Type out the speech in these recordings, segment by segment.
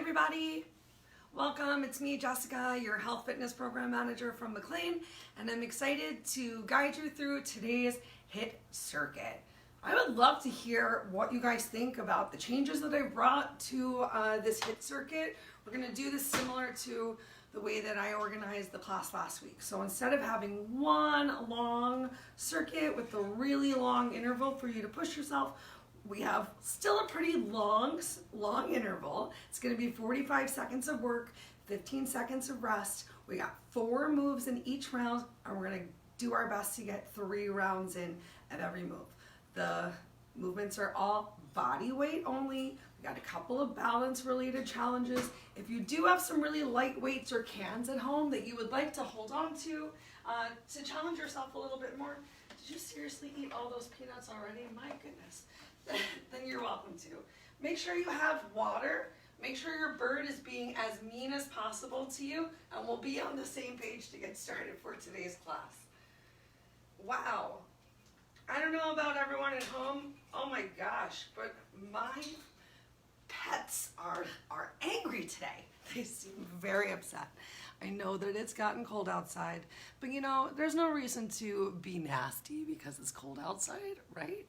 everybody. Welcome. It's me, Jessica, your health fitness program manager from McLean, and I'm excited to guide you through today's HIIT circuit. I would love to hear what you guys think about the changes that I brought to this HIIT circuit. We're going to do this similar to the way that I organized the class last week. So instead of having one long circuit with a really long interval for you to push yourself, we have still a pretty long interval. It's going to be 45 seconds of work, 15 seconds of rest. We got 4 moves in each round, and we're going to do our best to get 3 rounds in at every move. The movements are all body weight only. We got a couple of balance related challenges. If you do have some really light weights or cans at home that you would like to hold on to challenge yourself a little bit more, did you seriously eat all those peanuts already? My goodness. Then you're welcome to. Make sure you have water. Make sure your bird is being as mean as possible to you, and we'll be on the same page to get started for today's class. Wow. I don't know about everyone at home. Oh my gosh, but my pets are angry today. They seem very upset. I know that it's gotten cold outside, but you know, there's no reason to be nasty because it's cold outside, right?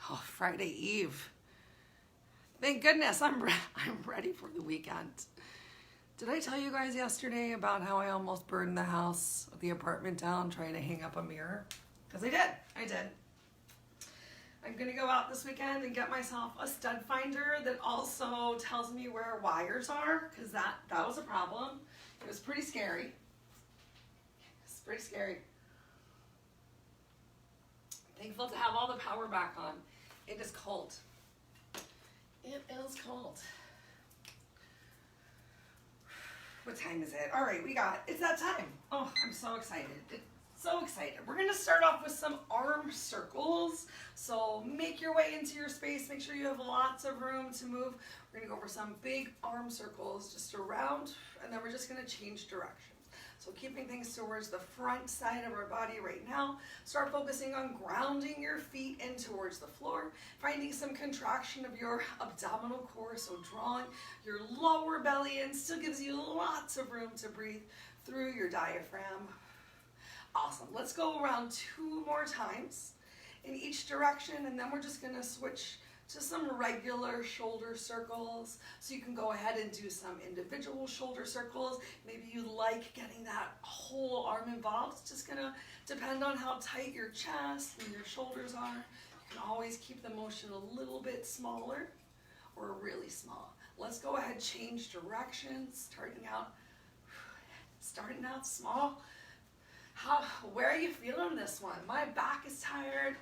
Oh, Friday Eve. Thank goodness I'm ready for the weekend. Did I tell you guys yesterday about how I almost burned the apartment down trying to hang up a mirror? Because I did. I'm gonna go out this weekend and get myself a stud finder that also tells me where wires are, because that was a problem. It was pretty scary. It's pretty scary. Thankful to have all the power back on. It is cold. It is cold. What time is it? All right, it's that time. Oh, I'm so excited. So excited. We're gonna start off with some arm circles. So make your way into your space. Make sure you have lots of room to move. We're gonna go for some big arm circles just around, and then we're just gonna change direction. So keeping things towards the front side of our body right now. Start focusing on grounding your feet in towards the floor, finding some contraction of your abdominal core, so drawing your lower belly in. Still gives you lots of room to breathe through your diaphragm. Awesome. Let's go around 2 more times in each direction, and then we're just going to switch to some regular shoulder circles. So you can go ahead and do some individual shoulder circles. Maybe you like getting that whole arm involved. It's just going to depend on how tight your chest and your shoulders are. You can always keep the motion a little bit smaller or really small. Let's go ahead, change directions, starting out small. Where are you feeling this one? My back is tired.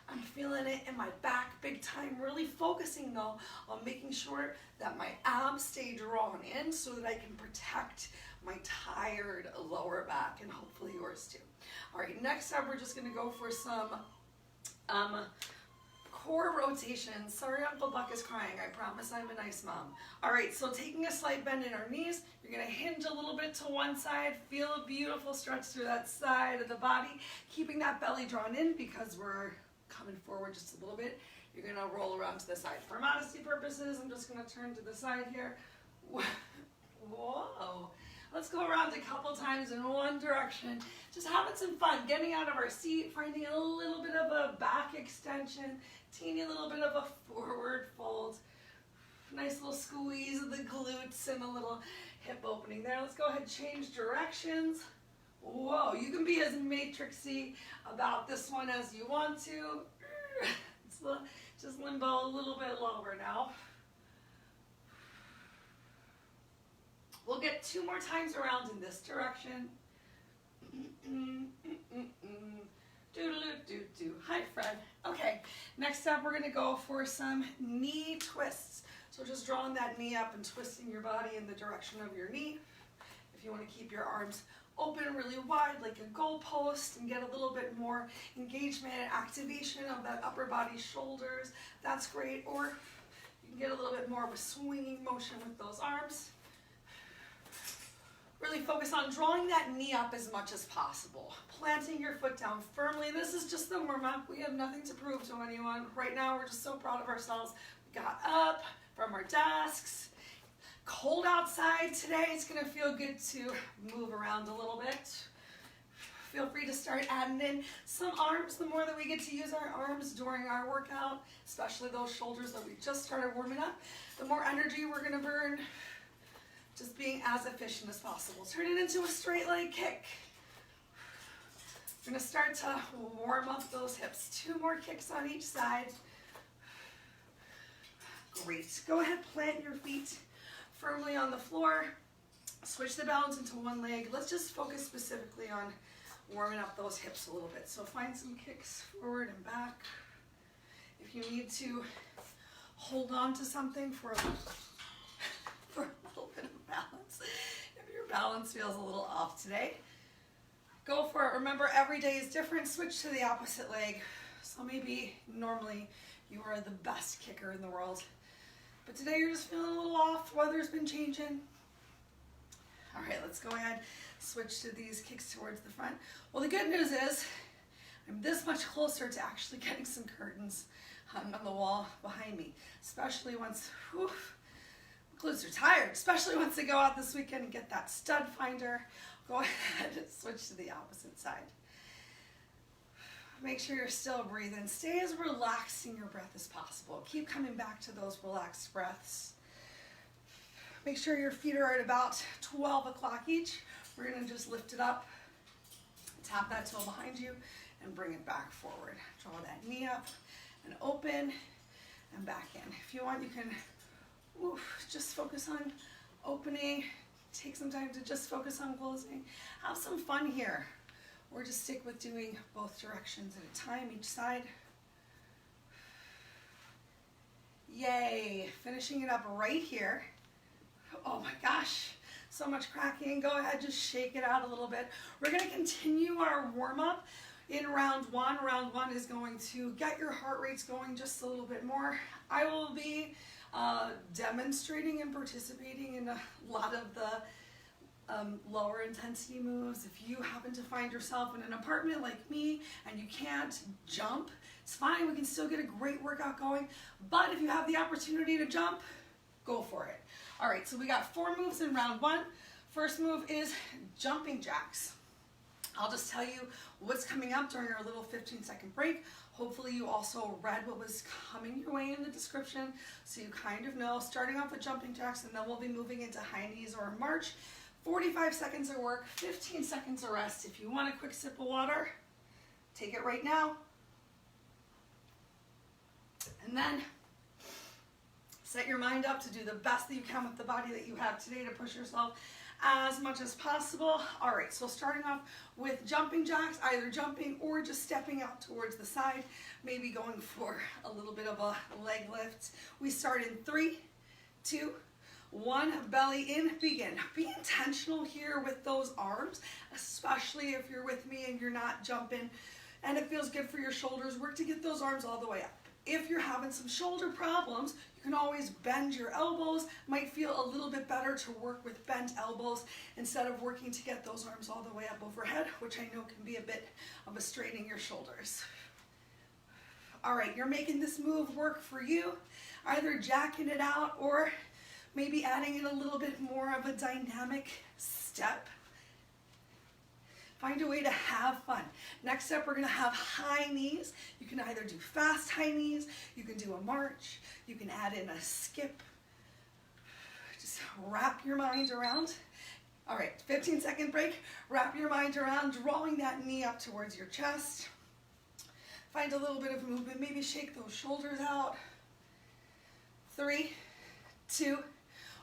I'm feeling it in my back big time. Really focusing though on making sure that my abs stay drawn in so that I can protect my tired lower back, and hopefully yours too. All right, next up we're just gonna go for some core rotations. Sorry, Uncle Buck is crying. I promise I'm a nice mom. All right, so taking a slight bend in our knees, you're gonna hinge a little bit to one side, feel a beautiful stretch through that side of the body, keeping that belly drawn in because we're coming forward just a little bit. You're gonna roll around to the side. For modesty purposes, I'm just gonna turn to the side here. Whoa. Let's go around a couple times in one direction. Just having some fun, getting out of our seat, finding a little bit of a back extension, teeny little bit of a forward fold. Nice little squeeze of the glutes and a little hip opening there. Let's go ahead and change directions. Whoa, you can be as matrixy about this one as you want to. Just limbo a little bit lower now. We'll get 2 more times around in this direction. Hi, Fred. Okay, next up we're gonna go for some knee twists. So just drawing that knee up and twisting your body in the direction of your knee. If you wanna keep your arms open really wide like a goalpost and get a little bit more engagement and activation of that upper body shoulders, that's great. Or you can get a little bit more of a swinging motion with those arms. Really focus on drawing that knee up as much as possible. Planting your foot down firmly. This is just the warm-up. We have nothing to prove to anyone. Right now, we're just so proud of ourselves. We got up from our desks. Cold outside today. It's gonna feel good to move around a little bit. Feel free to start adding in some arms. The more that we get to use our arms during our workout, especially those shoulders that we just started warming up, the more energy we're gonna burn, just being as efficient as possible. Turn it into a straight leg kick. We're gonna start to warm up those hips. 2 more kicks on each side. Great. Go ahead, plant your feet firmly on the floor. Switch the balance into one leg. Let's just focus specifically on warming up those hips a little bit. So find some kicks forward and back. If you need to hold on to something for a little bit of balance, if your balance feels a little off today, go for it. Remember, every day is different. Switch to the opposite leg. So maybe normally you are the best kicker in the world, but today you're just feeling a little off. Weather's been changing. All right, let's go ahead, switch to these kicks towards the front. Well, the good news is I'm this much closer to actually getting some curtains hung on the wall behind me, especially once, whew, glutes are tired, especially once they go out this weekend and get that stud finder. Go ahead and switch to the opposite side. Make sure you're still breathing. Stay as relaxed in your breath as possible. Keep coming back to those relaxed breaths. Make sure your feet are at about 12 o'clock each. We're gonna just lift it up, tap that toe behind you, and bring it back forward. Draw that knee up and open and back in. If you want, you can just focus on opening. Take some time to just focus on closing. Have some fun here. Or just stick with doing both directions at a time, each side. Yay, finishing it up right here. Oh my gosh, so much cracking. Go ahead, just shake it out a little bit. We're gonna continue our warm up in round one. Round one is going to get your heart rates going just a little bit more. I will be demonstrating and participating in a lot of the lower intensity moves. If you happen to find yourself in an apartment like me and you can't jump, it's fine. We can still get a great workout going. But if you have the opportunity to jump, go for it. All right, so we got 4 moves in round one. First move is jumping jacks. I'll just tell you what's coming up during our little 15-second break. Hopefully you also read what was coming your way in the description, so you kind of know. Starting off with jumping jacks, and then we'll be moving into high knees or a march. 45 seconds of work, 15 seconds of rest. If you want a quick sip of water, take it right now. And then set your mind up to do the best that you can with the body that you have today to push yourself as much as possible. All right, so starting off with jumping jacks, either jumping or just stepping out towards the side, maybe going for a little bit of a leg lift. We start in 3, 2, 1, belly in, begin. Be intentional here with those arms, especially if you're with me and you're not jumping and it feels good for your shoulders. Work to get those arms all the way up. If you're having some shoulder problems, you can always bend your elbows. Might feel a little bit better to work with bent elbows instead of working to get those arms all the way up overhead, which I know can be a bit of a strain in your shoulders. All right, you're making this move work for you, either jacking it out or maybe adding in a little bit more of a dynamic step. Find a way to have fun. Next up, we're gonna have high knees. You can either do fast high knees, you can do a march, you can add in a skip. Just wrap your mind around. All right, 15-second break. Wrap your mind around, drawing that knee up towards your chest. Find a little bit of movement, maybe shake those shoulders out. 3, 2,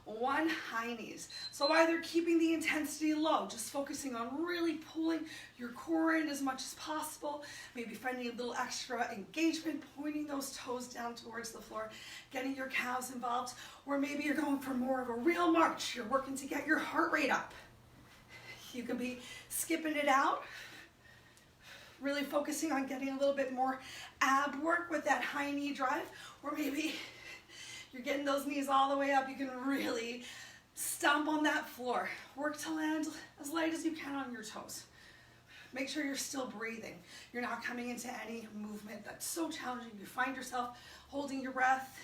1, high knees. So either keeping the intensity low, just focusing on really pulling your core in as much as possible, maybe finding a little extra engagement, pointing those toes down towards the floor, getting your calves involved, or maybe you're going for more of a real march. You're working to get your heart rate up. You can be skipping it out, really focusing on getting a little bit more ab work with that high knee drive, or maybe you're getting those knees all the way up. You can really stomp on that floor. Work to land as light as you can on your toes. Make sure you're still breathing. You're not coming into any movement that's so challenging. You find yourself holding your breath.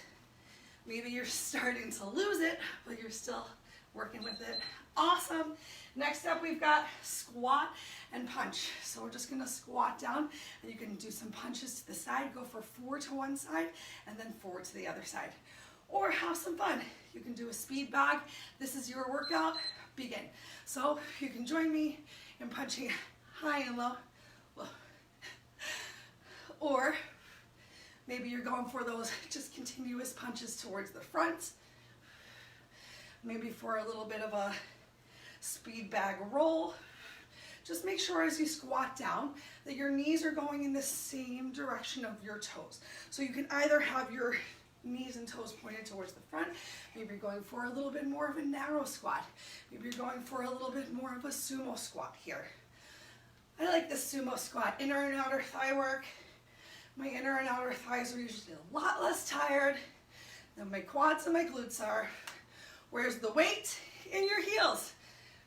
Maybe you're starting to lose it, but you're still working with it. Awesome. Next up, we've got squat and punch. So we're just gonna squat down, and you can do some punches to the side. Go for 4 to one side, and then 4 to the other side. Or have some fun. You can do a speed bag. This is your workout. Begin. So you can join me in punching high and low, low. Or maybe you're going for those just continuous punches towards the front. Maybe for a little bit of a speed bag roll. Just make sure as you squat down that your knees are going in the same direction of your toes. So you can either have your knees and toes pointed towards the front. Maybe you're going for a little bit more of a narrow squat. Maybe you're going for a little bit more of a sumo squat here. I like the sumo squat, inner and outer thigh work. My inner and outer thighs are usually a lot less tired than my quads and my glutes are. Where's the weight? In your heels.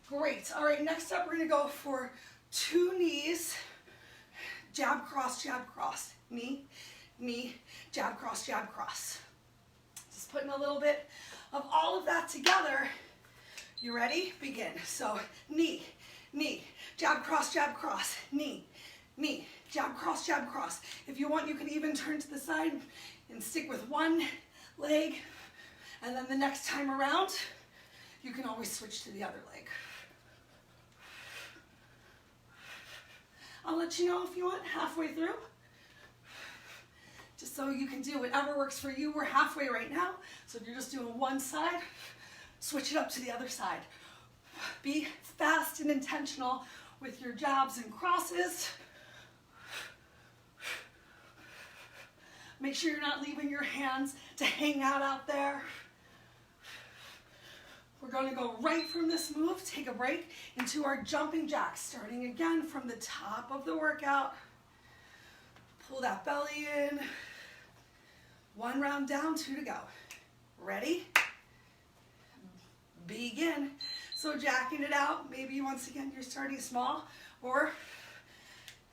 Great. All right, next up we're gonna go for 2 knees, jab, cross, knee, knee, jab, cross, jab, cross. Just putting a little bit of all of that together. You ready? Begin. So knee, knee, jab, cross, knee, knee, jab, cross. If you want, you can even turn to the side and stick with one leg, and then the next time around, you can always switch to the other leg. I'll let you know if you want halfway through, just so you can do whatever works for you. We're halfway right now, so if you're just doing one side, switch it up to the other side. Be fast and intentional with your jabs and crosses. Make sure you're not leaving your hands to hang out there. We're going to go right from this move, take a break, into our jumping jacks, starting again from the top of the workout. Pull that belly in. 1 round down, 2 to go. Ready? Begin. So jacking it out, maybe once again you're starting small, or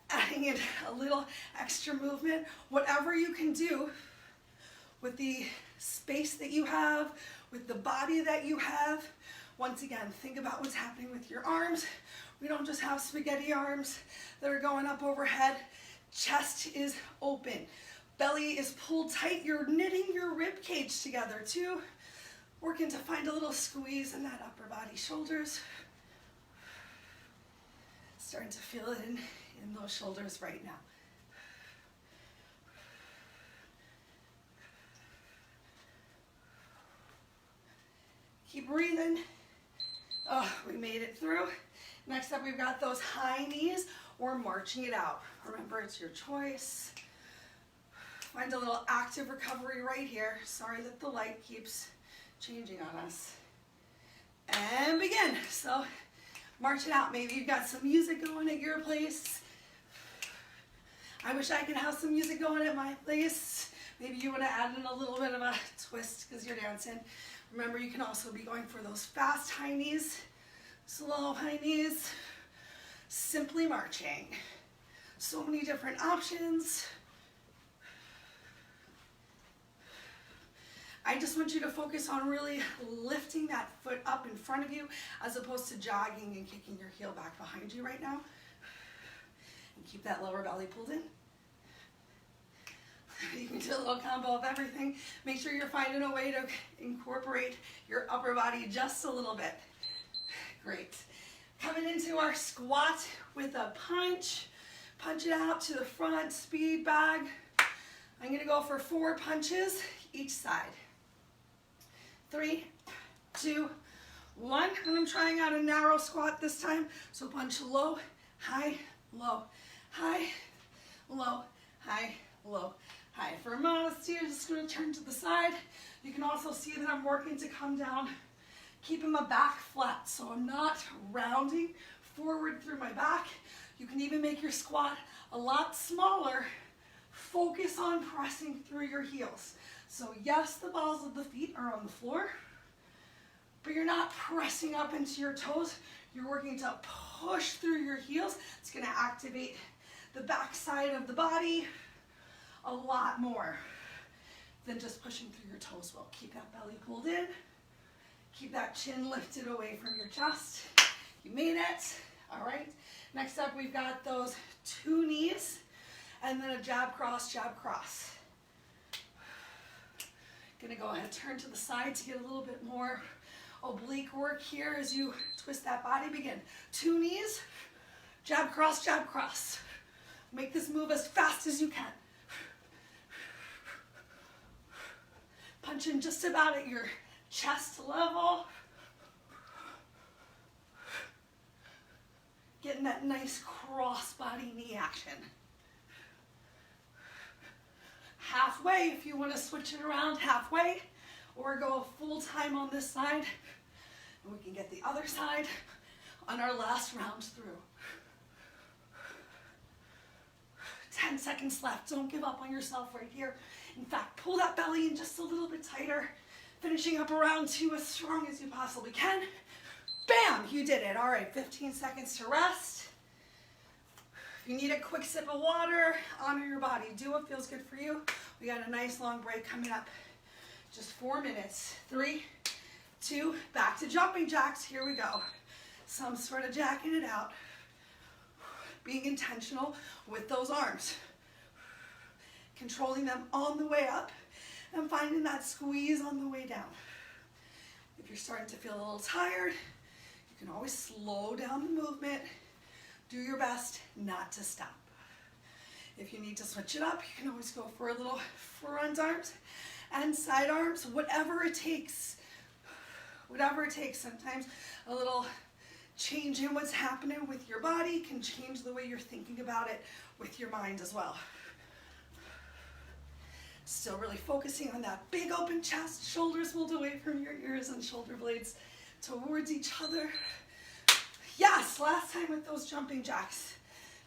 adding in a little extra movement. Whatever you can do with the space that you have, with the body that you have. Once again, think about what's happening with your arms. We don't just have spaghetti arms that are going up overhead. Chest is open. Belly is pulled tight. You're knitting your rib cage together too. Working to find a little squeeze in that upper body, shoulders. Starting to feel it in those shoulders right now. Keep breathing. Oh, we made it through. Next up, we've got those high knees or marching it out. Remember, it's your choice. Find a little active recovery right here. Sorry that the light keeps changing on us. And begin. So march it out. Maybe you've got some music going at your place. I wish I could have some music going at my place. Maybe you want to add in a little bit of a twist because you're dancing. Remember, you can also be going for those fast high knees, slow high knees, simply marching. So many different options. I just want you to focus on really lifting that foot up in front of you as opposed to jogging and kicking your heel back behind you right now. And keep that lower belly pulled in. You can do a little combo of everything. Make sure you're finding a way to incorporate your upper body just a little bit. Great. Coming into our squat with a punch. Punch it out to the front, speed bag. I'm gonna go for 4 punches each side. 3, 2, 1. And I'm trying out a narrow squat this time. So punch low, high, low, high, low, high, low, high. For modesty, you're just going to turn to the side. You can also see that I'm working to come down, keeping my back flat. So I'm not rounding forward through my back. You can even make your squat a lot smaller. Focus on pressing through your heels. So yes, the balls of the feet are on the floor, but you're not pressing up into your toes. You're working to push through your heels. It's going to activate the back side of the body a lot more. than just pushing through your toes will. Keep that belly pulled in. Keep that chin lifted away from your chest. You made it. All right. Next up, we've got those 2 knees and then a jab, cross, jab, cross. Gonna go ahead, turn to the side to get a little bit more oblique work here as you twist that body. Begin. 2 knees, jab, cross, jab, cross. Make this move as fast as you can. Punch in just about at your chest level. Getting that nice cross body knee action. Halfway, if you want to switch it around halfway, or go full time on this side, and we can get the other side on our last round through. 10 seconds left. Don't give up on yourself right here. In fact, pull that belly in just a little bit tighter. Finishing up round 2 as strong as you possibly can. Bam! You did it. All right, 15 seconds to rest. If you need a quick sip of water, honor your body. Do what feels good for you. We got a nice long break coming up. Just 4 minutes. 3, 2, back to jumping jacks. Here we go. Some sort of jacking it out. Being intentional with those arms. Controlling them on the way up and finding that squeeze on the way down. If you're starting to feel a little tired, you can always slow down the movement. Do your best not to stop. If you need to switch it up, you can always go for a little front arms and side arms, whatever it takes. Whatever it takes. Sometimes a little change in what's happening with your body can change the way you're thinking about it with your mind as well. Still really focusing on that big open chest, shoulders pulled away from your ears and shoulder blades towards each other. Yes, last time with those jumping jacks.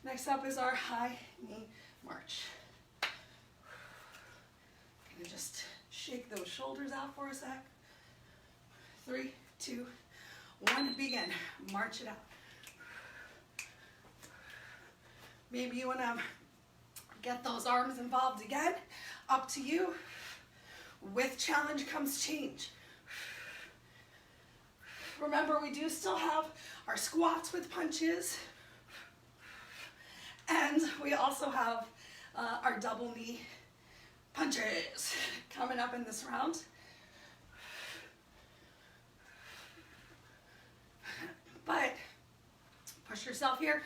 Next up is our high knee march. Gonna just shake those shoulders out for a sec. 3, 2, 1, begin. March it out. Maybe you wanna get those arms involved again. Up to you. With challenge comes change. Remember, we do still have our squats with punches. And we also have our double knee punches coming up in this round. But push yourself here.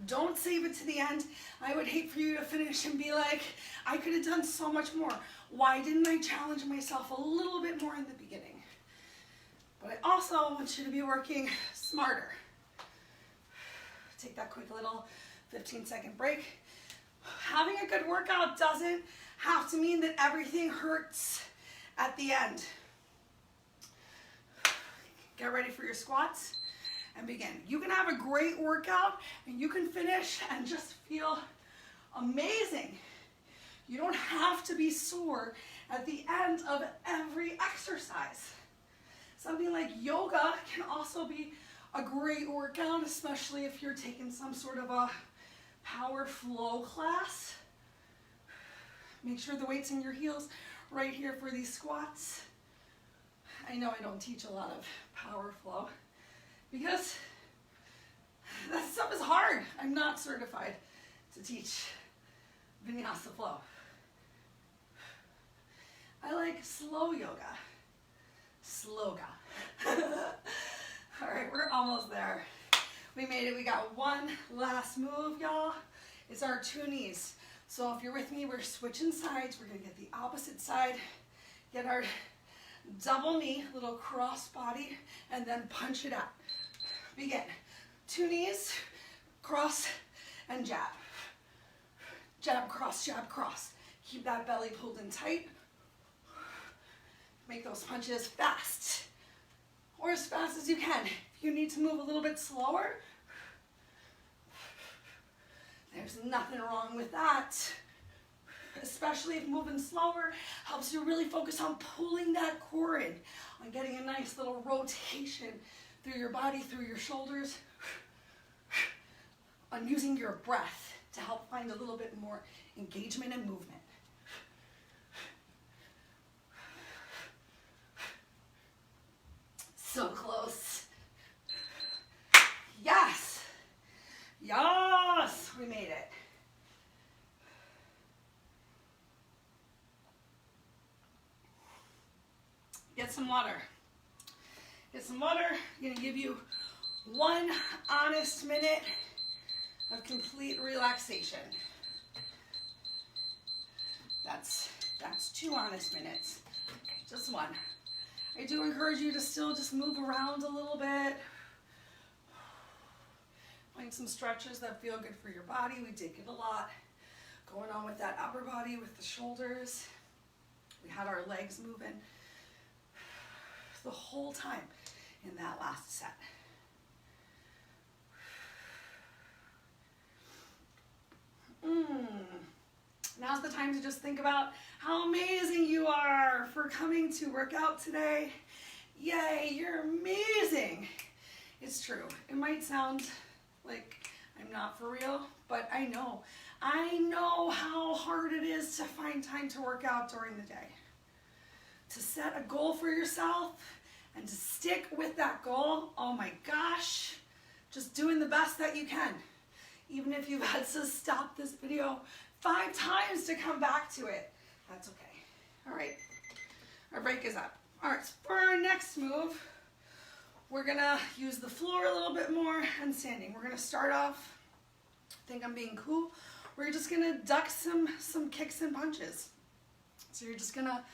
Don't save it to the end. I would hate for you to finish and be like, I could have done so much more. Why didn't I challenge myself a little bit more in the beginning? But I also want you to be working smarter. Take that quick little 15-second break. Having a good workout doesn't have to mean that everything hurts at the end. Get ready for your squats and begin. You can have a great workout and you can finish and just feel amazing. You don't have to be sore at the end of every exercise. Something like yoga can also be a great workout, especially if you're taking some sort of a power flow class. Make sure the weight's in your heels right here for these squats. I know I don't teach a lot of power flow because that stuff is hard. I'm not certified to teach vinyasa flow. I like slow yoga. Sloga. All right, we're almost there. We made it. We got one last move, y'all. It's our 2 knees. So if you're with me, we're switching sides. We're gonna get the opposite side, get our double knee, little cross body, and then punch it out. Begin. 2 knees, cross, and jab. Jab, cross, jab, cross. Keep that belly pulled in tight. Make those punches fast, or as fast as you can. If you need to move a little bit slower, there's nothing wrong with that. Especially if moving slower helps you really focus on pulling that core in, on getting a nice little rotation through your body, through your shoulders, on using your breath to help find a little bit more engagement and movement. So close. Yes. Yes, we made it. Get some water. Get some water. I'm going to give you 1 honest minute of complete relaxation. That's 2 honest minutes. Just 1. I do encourage you to still just move around a little bit. Find some stretches that feel good for your body. We did get a lot going on with that upper body, with the shoulders. We had our legs moving the whole time in that last set. Now's the time to just think about how amazing you are for coming to work out today. Yay, you're amazing. It's true. It might sound like I'm not for real, but I know how hard it is to find time to work out during the day. To set a goal for yourself and to stick with that goal, oh my gosh, just doing the best that you can. Even if you've had to stop this video 5 times to come back to it, that's okay. All right, our break is up. All right, so for our next move, we're gonna use the floor a little bit more and standing. We're gonna start off, I think I'm being cool, we're just gonna duck some kicks and punches. So you're just gonna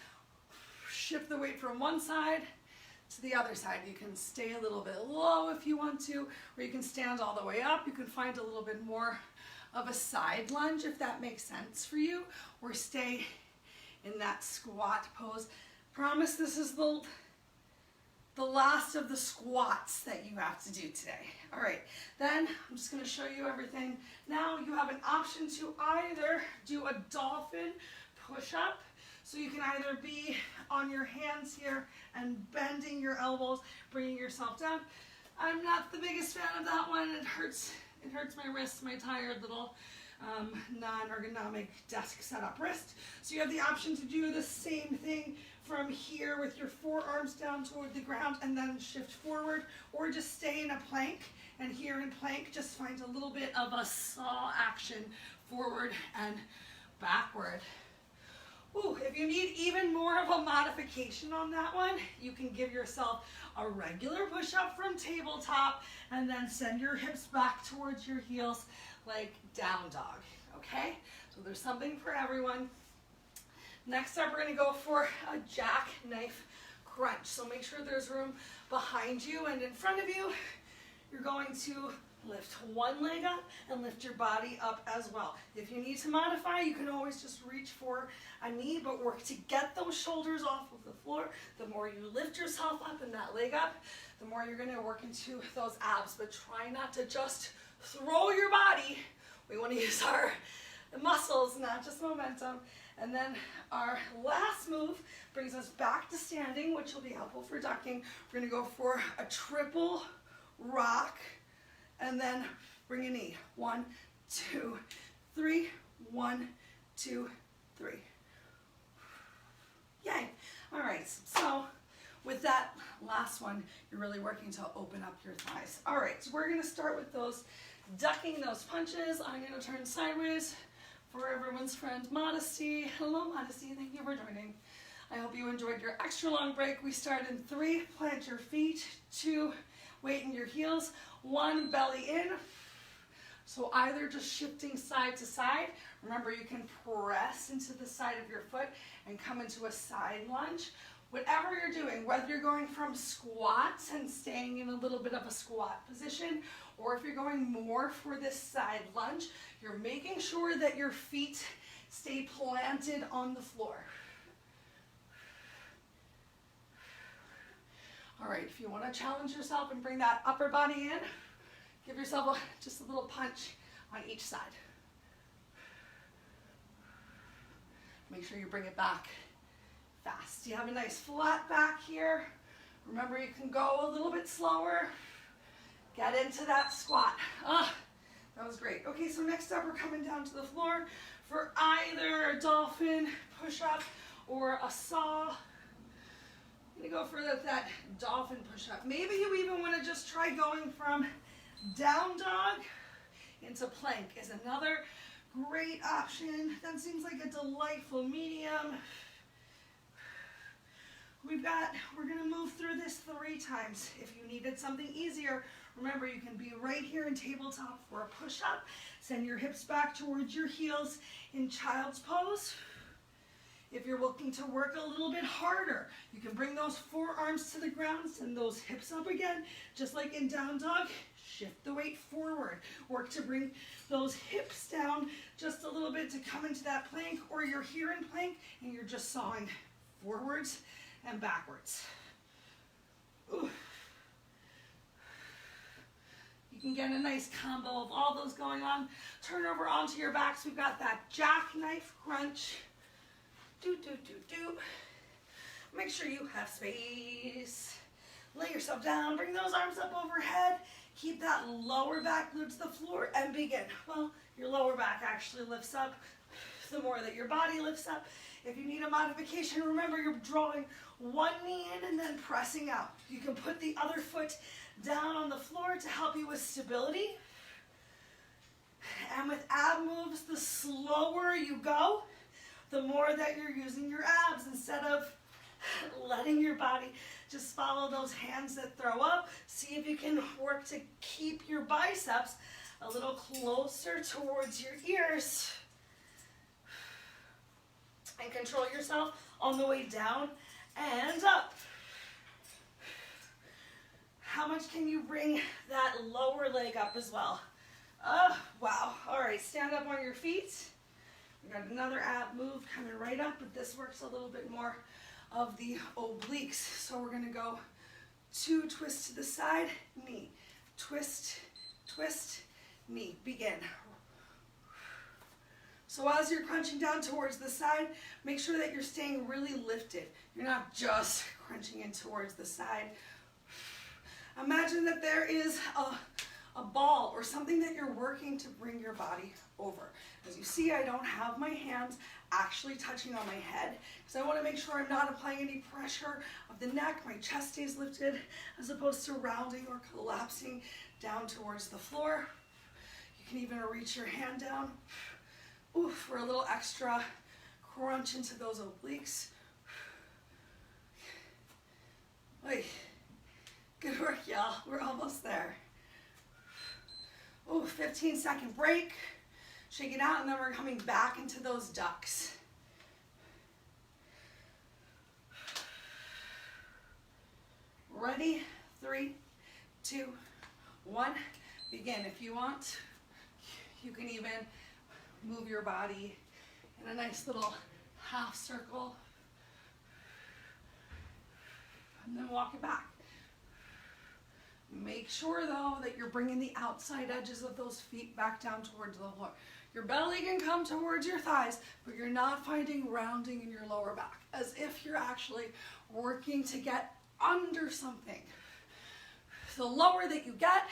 shift the weight from one side to the other side. You can stay a little bit low if you want to, or you can stand all the way up. You can find a little bit more of a side lunge if that makes sense for you, or stay in that squat pose. Promise this is the last of the squats that you have to do today. All right, then I'm just gonna show you everything. Now you have an option to either do a dolphin push-up, so you can either be on your hands here and bending your elbows, bringing yourself down. I'm not the biggest fan of that one. It hurts my wrist, my tired little non-ergonomic desk setup wrist. So you have the option to do the same thing from here with your forearms down toward the ground and then shift forward, or just stay in a plank. And here in plank, just find a little bit of a saw action forward and backward. Ooh, if you need even more of a modification on that one, you can give yourself a regular push-up from tabletop and then send your hips back towards your heels like down dog, okay? So there's something for everyone. Next up, we're gonna go for a Jackknife Crunch. So make sure there's room behind you and in front of you. You're going to lift one leg up and lift your body up as well. If you need to modify, you can always just reach for a knee, but work to get those shoulders off of the floor. The more you lift yourself up and that leg up, the more you're gonna work into those abs, but try not to just throw your body. We wanna use our muscles, not just momentum. And then our last move brings us back to standing, which will be helpful for ducking. We're gonna go for a triple rock, and then bring a knee. 1, 2, 3. 1, 2, 3. Yay. All right, so with that last one, you're really working to open up your thighs. All right, so we're gonna start with those, ducking those punches. I'm gonna turn sideways for everyone's friend Modesty. Hello, Modesty, thank you for joining. I hope you enjoyed your extra long break. We start in 3, plant your feet, 2, weight in your heels, 1, belly in. So either just shifting side to side. Remember, you can press into the side of your foot and come into a side lunge. Whatever you're doing, whether you're going from squats and staying in a little bit of a squat position, or if you're going more for this side lunge, you're making sure that your feet stay planted on the floor. All right, if you want to challenge yourself and bring that upper body in, give yourself just a little punch on each side. Make sure you bring it back fast. You have a nice flat back here. Remember, you can go a little bit slower. Get into that squat. That was great. Okay, so next up, we're coming down to the floor for either a dolphin push-up or a saw. I'm gonna go for that dolphin push-up. Maybe you even want to just try going from down dog into plank is another great option. That seems like a delightful medium. We're gonna move through this 3 times. If you needed something easier, remember you can be right here in tabletop for a push-up. Send your hips back towards your heels in child's pose. If you're looking to work a little bit harder, you can bring those forearms to the ground, send those hips up again, just like in down dog. Shift the weight forward. Work to bring those hips down just a little bit to come into that plank, or you're here in plank and you're just sawing forwards and backwards. Ooh. You can get a nice combo of all those going on. Turn over onto your backs. We've got that Jackknife Crunch. Do, do, do, do. Make sure you have space. Lay yourself down. Bring those arms up overhead. Keep that lower back glued to the floor and begin. Well, your lower back actually lifts up the more that your body lifts up. If you need a modification, remember you're drawing one knee in and then pressing out. You can put the other foot down on the floor to help you with stability. And with ab moves, the slower you go, the more that you're using your abs instead of letting your body just follow those hands that throw up. See if you can work to keep your biceps a little closer towards your ears. And control yourself on the way down and up. How much can you bring that lower leg up as well? Wow. All right, stand up on your feet. We got another ab move coming right up, but this works a little bit more of the obliques. So we're gonna go 2 twists to the side, knee, twist, twist, knee, begin. So as you're crunching down towards the side, make sure that you're staying really lifted. You're not just crunching in towards the side. Imagine that there is a ball or something that you're working to bring your body over. As you see, I don't have my hands actually touching on my head because I want to make sure I'm not applying any pressure of the neck. My chest stays lifted as opposed to rounding or collapsing down towards the floor. You can even reach your hand down. Ooh, for a little extra crunch into those obliques. Oy. Good work, y'all. We're almost there. Ooh, 15-second break. Shake it out, and then we're coming back into those ducks. Ready? 3, 2, 1. Begin. If you want, you can even move your body in a nice little half circle. And then walk it back. Make sure though that you're bringing the outside edges of those feet back down towards the floor. Your belly can come towards your thighs, but you're not finding rounding in your lower back, as if you're actually working to get under something. The lower that you get,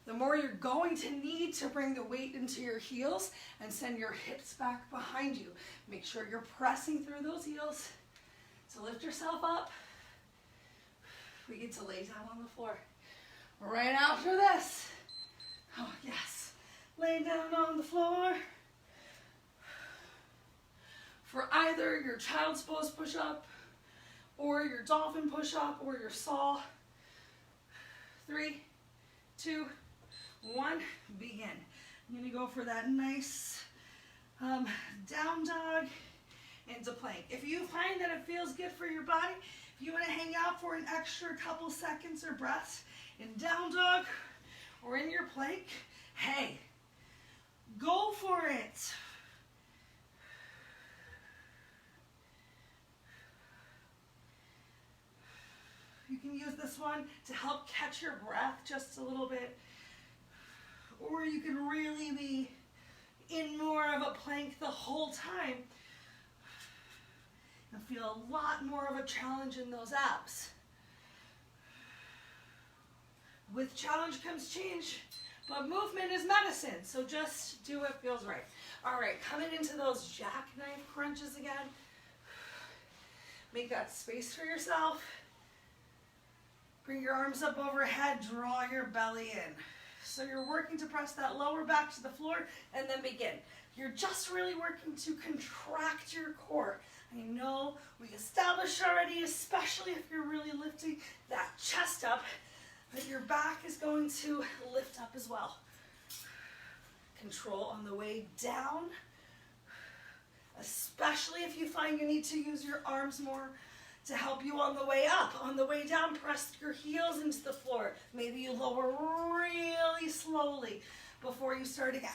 the more you're going to need to bring the weight into your heels and send your hips back behind you. Make sure you're pressing through those heels to lift yourself up. We get to lay down on the floor. Right after this. Oh, yes. Lay down on the floor. For either your child's pose push-up or your dolphin push-up or your saw. 3, 2, 1, begin. I'm going to go for that nice down dog into plank. If you find that it feels good for your body, if you want to hang out for an extra couple seconds or breaths in down dog or in your plank, hey, go for it. You can use this one to help catch your breath just a little bit, or you can really be in more of a plank the whole time and feel a lot more of a challenge in those abs. With challenge comes change, but movement is medicine, so just do what feels right. All right, coming into those jackknife crunches again. Make that space for yourself. Bring your arms up overhead, draw your belly in. So you're working to press that lower back to the floor and then begin. You're just really working to contract your core. I know we established already, especially if you're really lifting that chest up, that your back is going to lift up as well. Control on the way down, especially if you find you need to use your arms more to help you on the way up. On the way down, press your heels into the floor. Maybe you lower really slowly before you start again.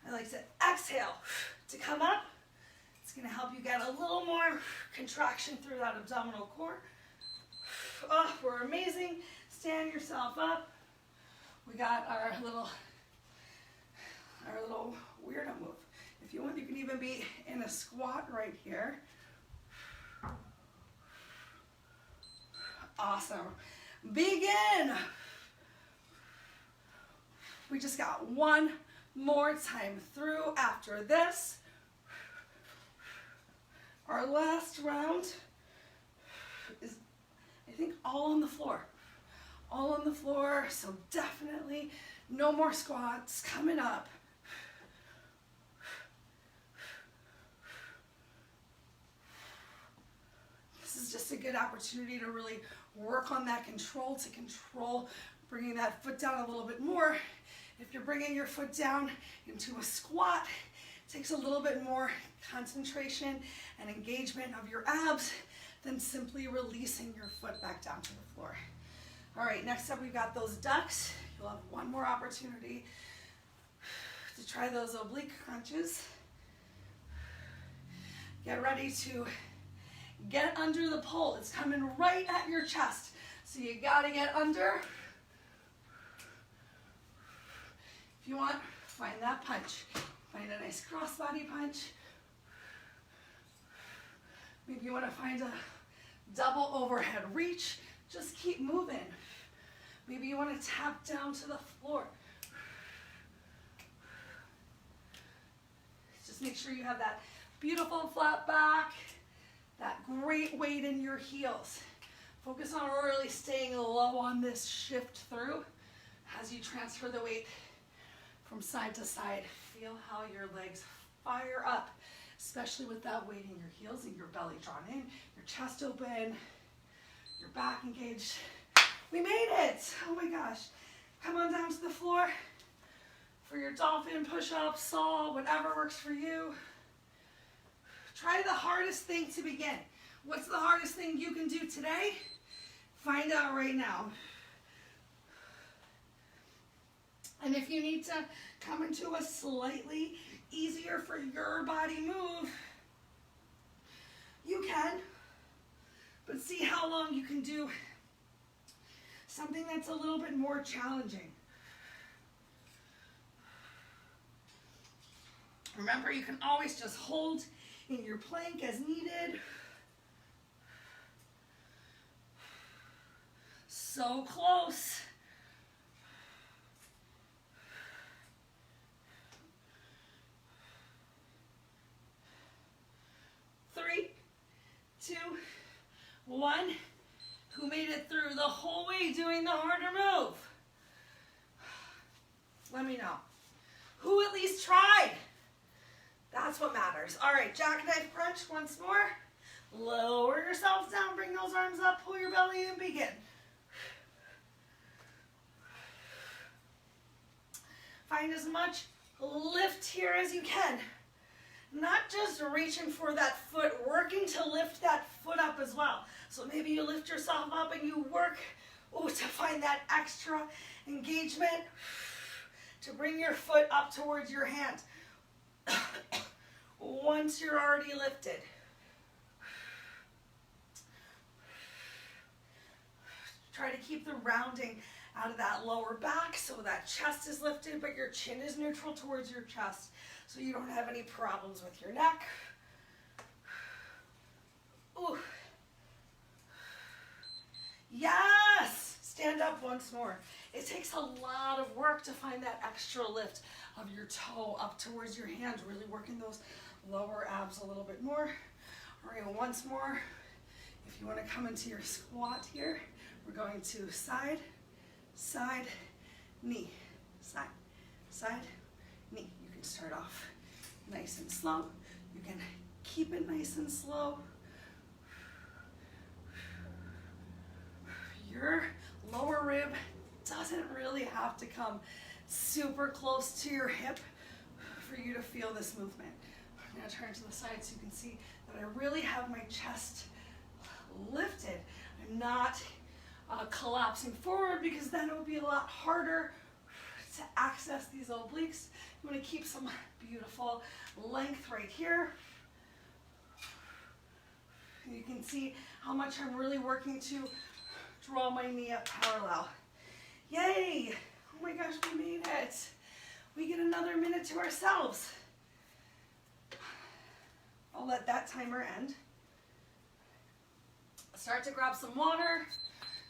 I like to exhale to come up. It's going to help you get a little more contraction through that abdominal core. Oh, we're amazing. Stand yourself up. We got our little weirdo move. If you want, you can even be in a squat right here. Awesome. Begin. We just got one more time through after this. Our last round is, I think, all on the floor. All on the floor, so definitely no more squats coming up. This is just a good opportunity to really work on that control, bringing that foot down a little bit more. If you're bringing your foot down into a squat, it takes a little bit more concentration and engagement of your abs than simply releasing your foot back down to the floor. All right, next up we've got those ducks. You'll have one more opportunity to try those oblique crunches. Get ready to get under the pole. It's coming right at your chest. So you gotta get under. If you want, find that punch. Find a nice crossbody punch. Maybe you want to find a double overhead reach. Just keep moving. Maybe you want to tap down to the floor. Just make sure you have that beautiful flat back, that great weight in your heels. Focus on really staying low on this shift through as you transfer the weight from side to side. Feel how your legs fire up, especially with that weight in your heels and your belly drawn in, your chest open, your back engaged. We made it! Oh my gosh. Come on down to the floor for your dolphin push-up, saw, whatever works for you. Try the hardest thing to begin. What's the hardest thing you can do today? Find out right now. And if you need to come into a slightly easier for your body move, you can. But see how long you can do something that's a little bit more challenging. Remember, you can always just hold in your plank as needed. So close. Three, two, one. Who made it through the whole way doing the harder move? Let me know. Who at least tried? That's what matters. All right, Jackknife Crunch once more. Lower yourselves down, bring those arms up, pull your belly in, begin. Find as much lift here as you can. Not just reaching for that foot, working to lift that foot up as well. So maybe you lift yourself up and you work to find that extra engagement to bring your foot up towards your hand. Once you're already lifted. Try to keep the rounding out of that lower back so that chest is lifted, but your chin is neutral towards your chest so you don't have any problems with your neck. Ooh. Yes! Stand up once more. It takes a lot of work to find that extra lift of your toe up towards your hand, really working those lower abs a little bit more. All right, once more. If you want to come into your squat here, we're going to side, side, knee, side, side, knee. You can start off nice and slow. You can keep it nice and slow. Your lower rib doesn't really have to come super close to your hip for you to feel this movement. I'm going to turn to the side so you can see that I really have my chest lifted. I'm not collapsing forward because then it would be a lot harder to access these obliques. You want to keep some beautiful length right here. You can see how much I'm really working to draw my knee up parallel. Yay! Oh my gosh, we made it. We get another minute to ourselves. I'll let that timer end. Start to grab some water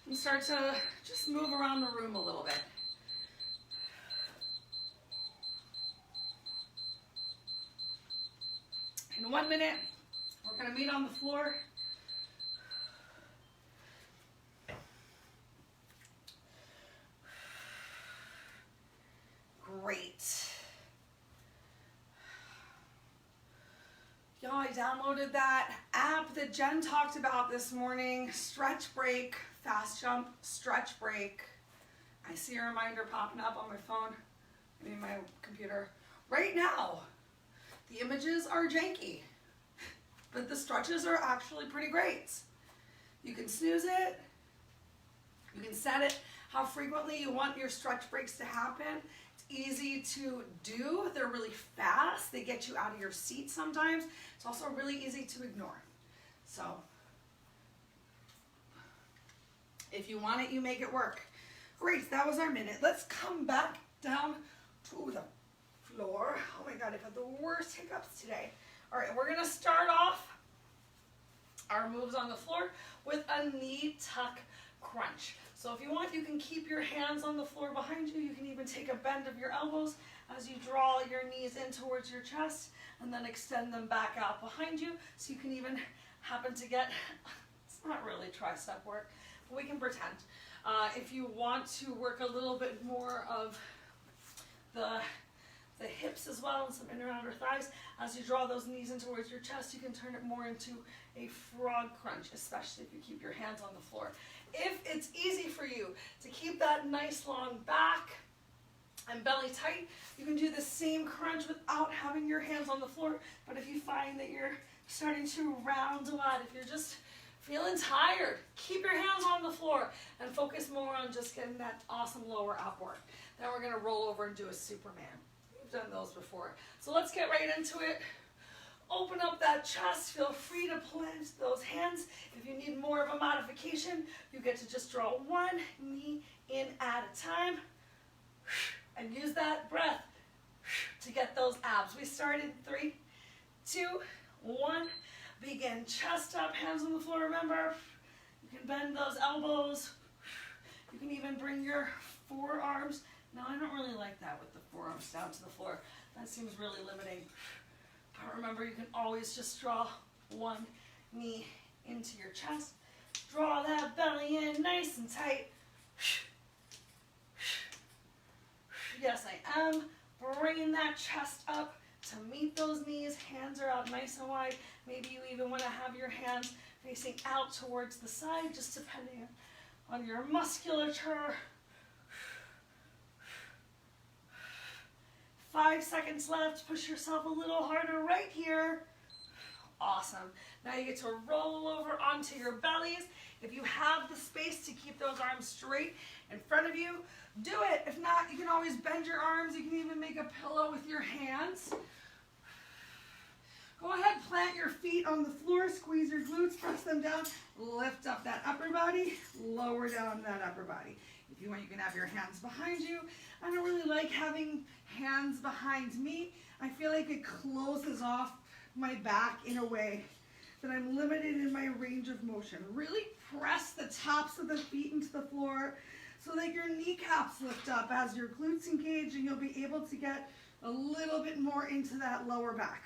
and start to just move around the room a little bit. In 1 minute, we're going to meet on the floor. Great. Y'all, I downloaded that app that Jen talked about this morning. Stretch break, fast jump, stretch break. I see a reminder popping up on my phone, my computer. Right now, the images are janky, but the stretches are actually pretty great. You can snooze it. You can set it how frequently you want your stretch breaks to happen. It's easy to do. They're really fast. They get you out of your seat sometimes. It's also really easy to ignore. So if you want it, you make it work. Great, that was our minute. Let's come back down to the floor. Oh my God, I've had the worst hiccups today. All right, we're gonna start off our moves on the floor with a knee tuck crunch. So if you want, you can keep your hands on the floor behind you. You can even take a bend of your elbows as you draw your knees in towards your chest and then extend them back out behind you. So you can even happen to get, it's not really tricep work, but we can pretend. If you want to work a little bit more of the hips as well and some inner and outer thighs, as you draw those knees in towards your chest, you can turn it more into a frog crunch, especially if you keep your hands on the floor. If it's easy for you to keep that nice long back and belly tight, you can do the same crunch without having your hands on the floor. But if you find that you're starting to round a lot, if you're just feeling tired, keep your hands on the floor and focus more on just getting that awesome lower out work. Then we're gonna roll over and do a Superman. We've done those before. So let's get right into it. Open up that chest. Feel free to plant those hands. If you need more of a modification, you get to just draw one knee in at a time and use that breath to get those abs. We start in 3, 2, 1. Begin chest up, hands on the floor. Remember, you can bend those elbows. You can even bring your forearms. Now, I don't really like that with the forearms down to the floor. That seems really limiting. But remember, you can always just draw one knee into your chest. Draw that belly in nice and tight. Yes, I am bringing that chest up to meet those knees. Hands are out nice and wide. Maybe you even want to have your hands facing out towards the side, just depending on your musculature. 5 seconds left. Push yourself a little harder right here. Awesome. Now you get to roll over onto your bellies. If you have the space to keep those arms straight in front of you, do it. If not, you can always bend your arms. You can even make a pillow with your hands. Go ahead, plant your feet on the floor, squeeze your glutes, press them down, lift up that upper body, lower down that upper body. If you want, you can have your hands behind you. I don't really like having hands behind me. I feel like it closes off my back in a way that I'm limited in my range of motion. Really press the tops of the feet into the floor so that your kneecaps lift up as your glutes engage, and you'll be able to get a little bit more into that lower back.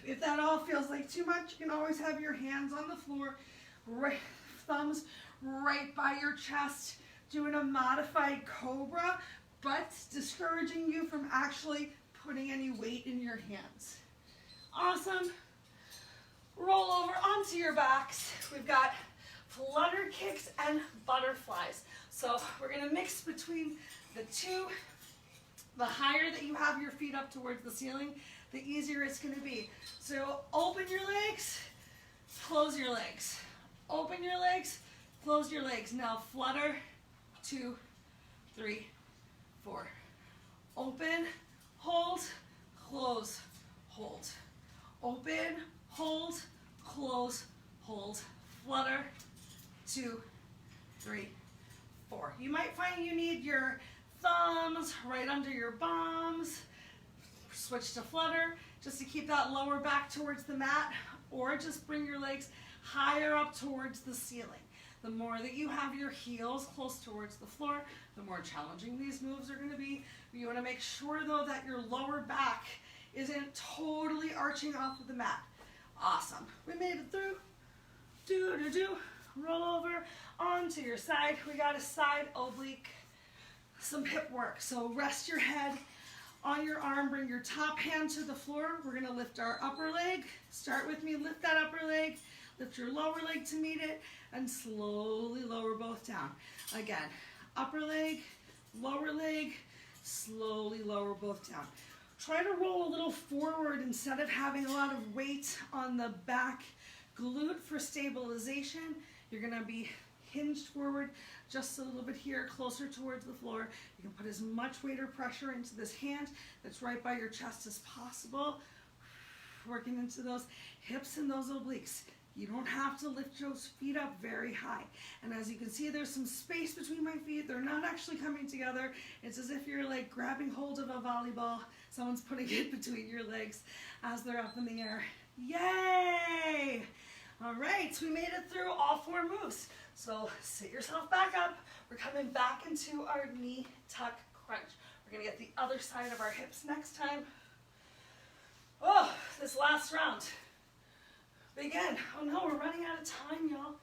If that all feels like too much, you can always have your hands on the floor, right, thumbs right by your chest, doing a modified cobra, but discouraging you from actually putting any weight in your hands. Awesome. Roll over onto your backs. We've got flutter kicks and butterflies. So we're gonna mix between the two. The higher that you have your feet up towards the ceiling, the easier it's gonna be. So open your legs, close your legs. Open your legs, close your legs. Now flutter, 2, 3, 4. Open, hold, close, hold. Open, hold, close, hold. Flutter, 2, 3, 4. You might find you need your thumbs right under your bums. Switch to flutter just to keep that lower back towards the mat, or just bring your legs higher up towards the ceiling. The more that you have your heels close towards the floor, the more challenging these moves are going to be. You want to make sure though that your lower back isn't totally arching off of the mat. Awesome. We made it through. Do. Roll over onto your side. We got a side oblique, some hip work. So rest your head on your arm, bring your top hand to the floor. We're gonna lift our upper leg. Start with me, lift that upper leg, lift your lower leg to meet it, and slowly lower both down. Again, upper leg, slowly lower both down. Try to roll a little forward instead of having a lot of weight on the back glute for stabilization. You're gonna be hinged forward just a little bit here, closer towards the floor. You can put as much weight or pressure into this hand that's right by your chest as possible. Working into those hips and those obliques. You don't have to lift those feet up very high. And as you can see, there's some space between my feet. They're not actually coming together. It's as if you're like grabbing hold of a volleyball. Someone's putting it between your legs as they're up in the air. Yay! All right, we made it through all 4 moves. So sit yourself back up. We're coming back into our knee tuck crunch. We're gonna get the other side of our hips next time. Oh, this last round. Begin. Oh no, we're running out of time, y'all.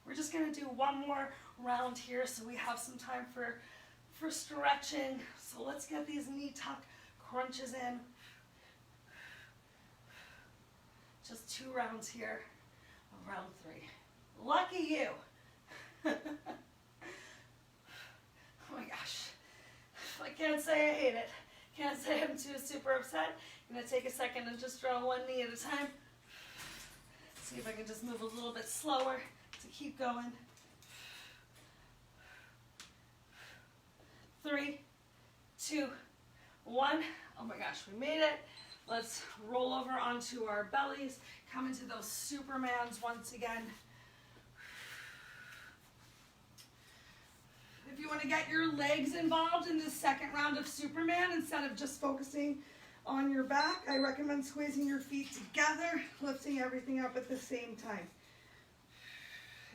We're just gonna do one more round here so we have some time for stretching. So let's get these knee tuck crunches in. Just 2 rounds here. Round 3. Lucky you. Oh my gosh. I can't say I hate it. Can't say I'm too super upset. I'm gonna take a second and just draw one knee at a time. See if I can just move a little bit slower to keep going. 3, 2, 1. Oh my gosh, we made it. Let's roll over onto our bellies, come into those Supermans once again. If you want to get your legs involved in this second round of Superman, instead of just focusing on your back, I recommend squeezing your feet together, lifting everything up at the same time.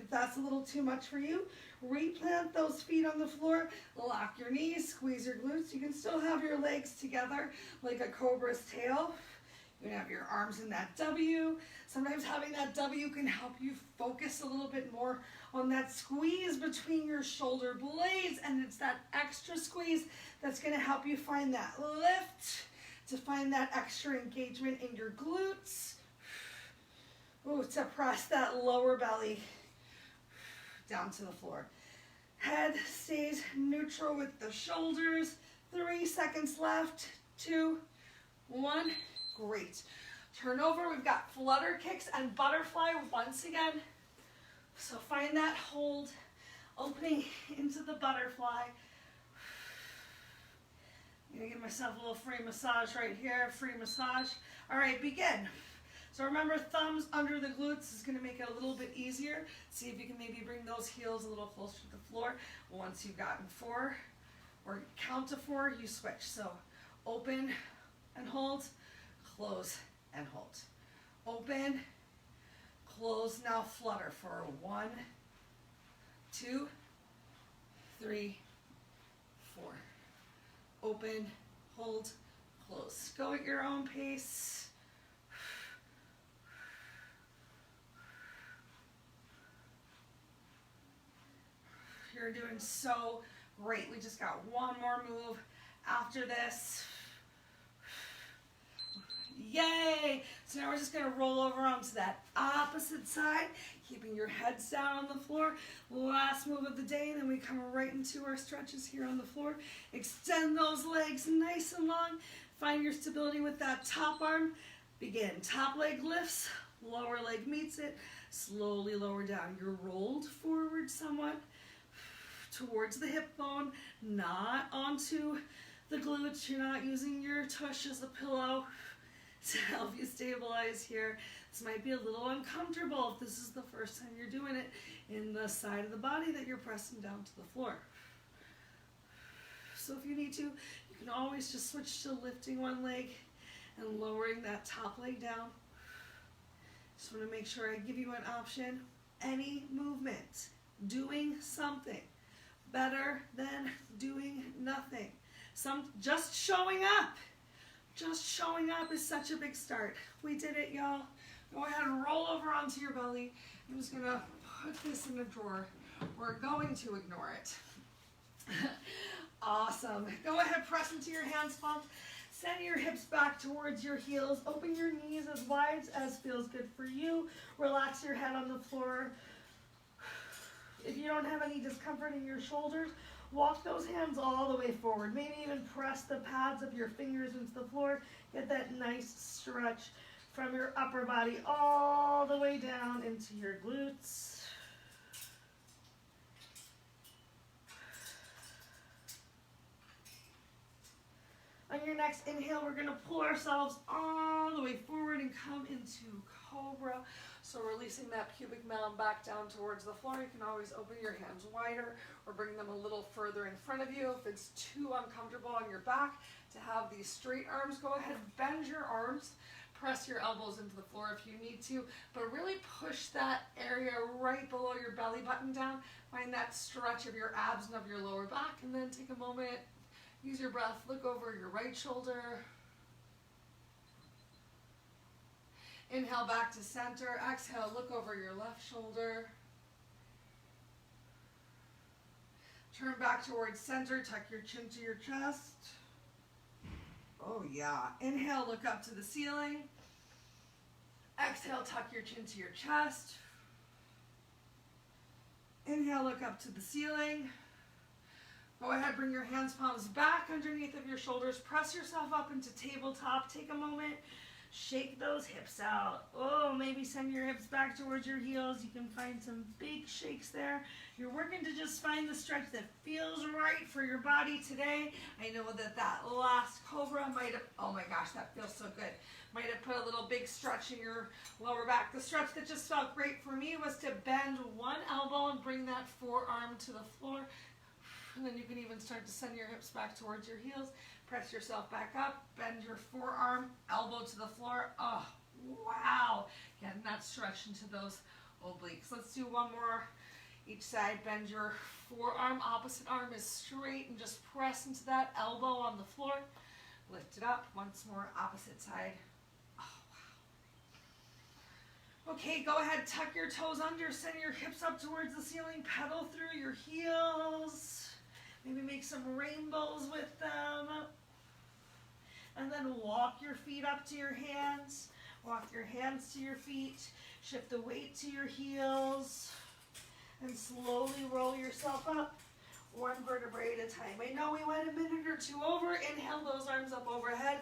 If that's a little too much for you, replant those feet on the floor, lock your knees, squeeze your glutes. You can still have your legs together like a cobra's tail. You can have your arms in that W. Sometimes having that W can help you focus a little bit more on that squeeze between your shoulder blades, and it's that extra squeeze that's going to help you find that lift, to find that extra engagement in your glutes. Ooh, to press that lower belly down to the floor. Head stays neutral with the shoulders. 3 seconds left. 2, 1. Great. Turn over. We've got flutter kicks and butterfly once again. So find that hold, opening into the butterfly. I'm gonna give myself a little free massage right here. Free massage. All right, begin. So remember, thumbs under the glutes is going to make it a little bit easier. See if you can maybe bring those heels a little closer to the floor. Once you've gotten 4, or count to 4, you switch. So open and hold, close and hold. Open, close, now flutter for 1, 2, 3, 4. Open, hold, close. Go at your own pace. You're doing so great. We just got one more move after this. Yay! So now we're just going to roll over onto that opposite side, keeping your heads down on the floor. Last move of the day, and then we come right into our stretches here on the floor. Extend those legs nice and long. Find your stability with that top arm. Begin. Top leg lifts, lower leg meets it. Slowly lower down. You're rolled forward somewhat towards the hip bone, not onto the glutes. You're not using your tush as a pillow to help you stabilize here. This might be a little uncomfortable if this is the first time you're doing it in the side of the body that you're pressing down to the floor. So if you need to, you can always just switch to lifting one leg and lowering that top leg down. Just want to make sure I give you an option. Any movement, doing something, better than doing nothing. Just showing up. Just showing up is such a big start. We did it, y'all. Go ahead and roll over onto your belly. I'm just gonna put this in a drawer. We're going to ignore it. Awesome. Go ahead, press into your hands, palms. Send your hips back towards your heels. Open your knees as wide as feels good for you. Relax your head on the floor. If you don't have any discomfort in your shoulders, walk those hands all the way forward. Maybe even press the pads of your fingers into the floor. Get that nice stretch from your upper body all the way down into your glutes. On your next inhale, we're going to pull ourselves all the way forward and come into Cobra. So releasing that pubic mound back down towards the floor. You can always open your hands wider or bring them a little further in front of you. If it's too uncomfortable on your back to have these straight arms, go ahead and bend your arms. Press your elbows into the floor if you need to, but really push that area right below your belly button down. Find that stretch of your abs and of your lower back, and then take a moment. Use your breath, look over your right shoulder. Inhale back to center. Exhale, look over your left shoulder. Turn back towards center, tuck your chin to your chest. Oh yeah. Inhale, look up to the ceiling. Exhale, tuck your chin to your chest. Inhale, look up to the ceiling. Go ahead, bring your hands, palms back underneath of your shoulders. Press yourself up into tabletop. Take a moment. Shake those hips out. Oh, maybe send your hips back towards your heels. You can find some big shakes there. You're working to just find the stretch that feels right for your body today. I know that last Cobra might have, oh my gosh, that feels so good. Might have put a little big stretch in your lower back. The stretch that just felt great for me was to bend one elbow and bring that forearm to the floor. And then you can even start to send your hips back towards your heels. Press yourself back up, bend your forearm, elbow to the floor. Oh, wow. Getting that stretch into those obliques. Let's do one more each side. Bend your forearm, opposite arm is straight, and just press into that elbow on the floor. Lift it up. Once more, opposite side. Oh, wow. Okay, go ahead, tuck your toes under, send your hips up towards the ceiling, pedal through your heels. Maybe make some rainbows with them. And then walk your feet up to your hands. Walk your hands to your feet. Shift the weight to your heels. And slowly roll yourself up, one vertebrae at a time. I know we went a minute or two over. Inhale those arms up overhead.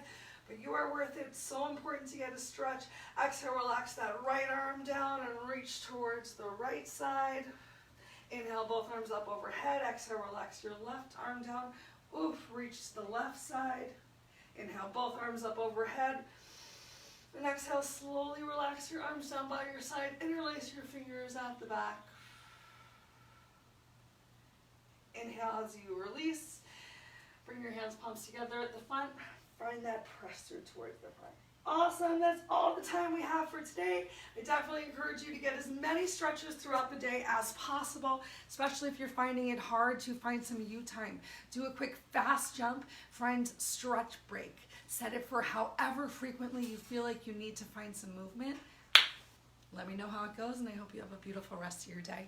But you are worth it. It's so important to get a stretch. Exhale, relax that right arm down and reach towards the right side. Inhale, both arms up overhead. Exhale, relax your left arm down. Oof, reach to the left side. Inhale, both arms up overhead. And exhale, slowly relax your arms down by your side. Interlace your fingers at the back. Inhale as you release. Bring your hands, palms together at the front. Find that press through towards the front. Awesome, that's all the time we have for today. I definitely encourage you to get as many stretches throughout the day as possible, especially if you're finding it hard to find some you time. Do a quick fast jump, find stretch break. Set it for however frequently you feel like you need to find some movement. Let me know how it goes, and I hope you have a beautiful rest of your day.